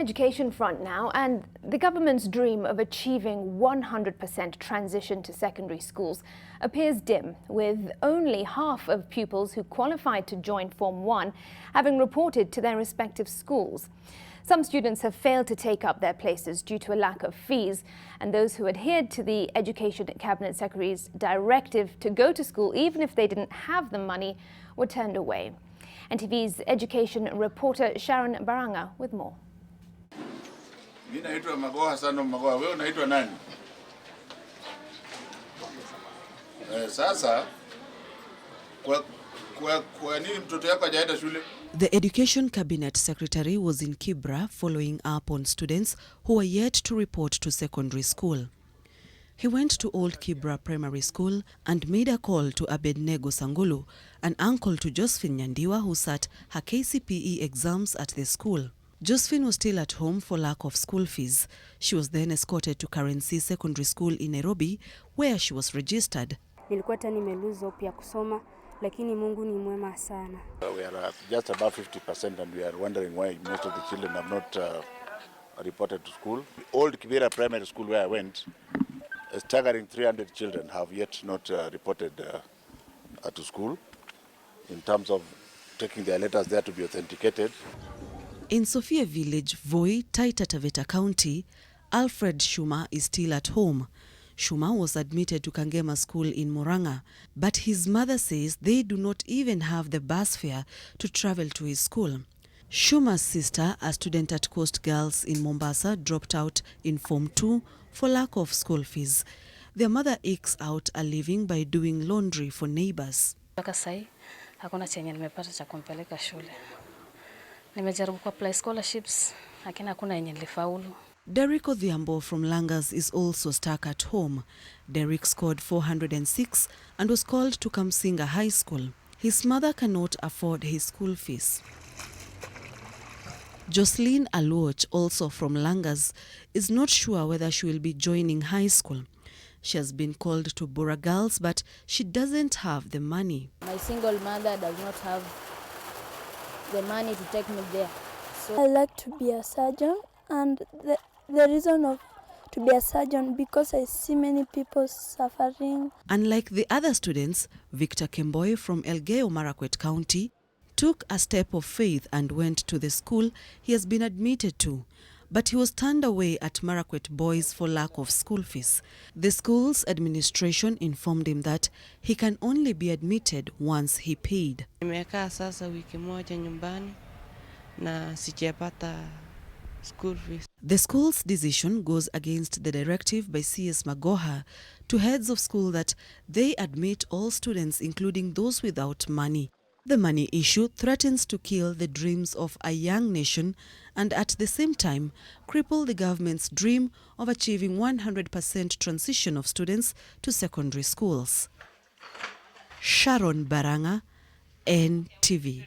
Education front now, and the government's dream of achieving 100% transition to secondary schools appears dim, with only half of pupils who qualified to join Form 1 having reported to their respective schools. Some students have failed to take up their places due to a lack of fees, and those who adhered to the Education Cabinet Secretary's directive to go to school even if they didn't have the money were turned away. NTV's education reporter Sharon Baranga with more. Naitwa Magoha sana Magoha. Wewe unaitwa nani? Sasa kwa nini mtoto yako hajaenda shule? The Education Cabinet Secretary was in Kibra following up on students who were yet to report to secondary school. He went to Old Kibra Primary School and made a call to Abednego Sangulu, an uncle to Josephine Nyandiwa who sat her KCPE exams at the school. Josephine was still at home for lack of school fees. She was then escorted to Currency Secondary School in Nairobi, where she was registered. Nilikuwa tani nimeluza hope ya kusoma, lakini Mungu ni mwema sana. We are just above 50% and we are wondering why most of the children have not reported to school. Old Kibera Primary School where I went, a staggering 300 children have yet not reported to school in terms of taking their letters there to be authenticated. In Sophia Village, Voi, Taita Taveta County, Alfred Shuma is still at home. Shuma was admitted to Kangema School in Murang'a, but his mother says they do not even have the bus fare to travel to his school. Shuma's sister, a student at Coast Girls in Mombasa, dropped out in Form 2 for lack of school fees. Their mother ekes out a living by doing laundry for neighbors. Hakuna chenye nimepata cha kumpeleka shule. Nimejaribu kuapply scholarships, lakini hakuna yenye nilifaulu. Derek Odhiambo from Langas is also stuck at home. Derek scored 406 and was called to Kamsinga High School. His mother cannot afford his school fees. Jocelyn Aluoch, also from Langas, is not sure whether she will be joining high school. She has been called to Bora Girls, but she doesn't have the money. My single mother does not have the money to take me there. So I like to be a surgeon, and the reason of to be a surgeon because I see many people suffering. Unlike the other students, Victor Kemboy from Elgeyo Marakwet County took a step of faith and went to the school he has been admitted to. But he was turned away at Marakwet Boys for lack of school fees. The school's administration informed him that he can only be admitted once he paid. Nimekaa sasa wiki moja nyumbani na sijapata school fees. The school's decision goes against the directive by CS Magoha to heads of school that they admit all students, including those without money. The money issue threatens to kill the dreams of a young nation and at the same time cripple the government's dream of achieving 100% transition of students to secondary schools. Sharon Baranga, NTV.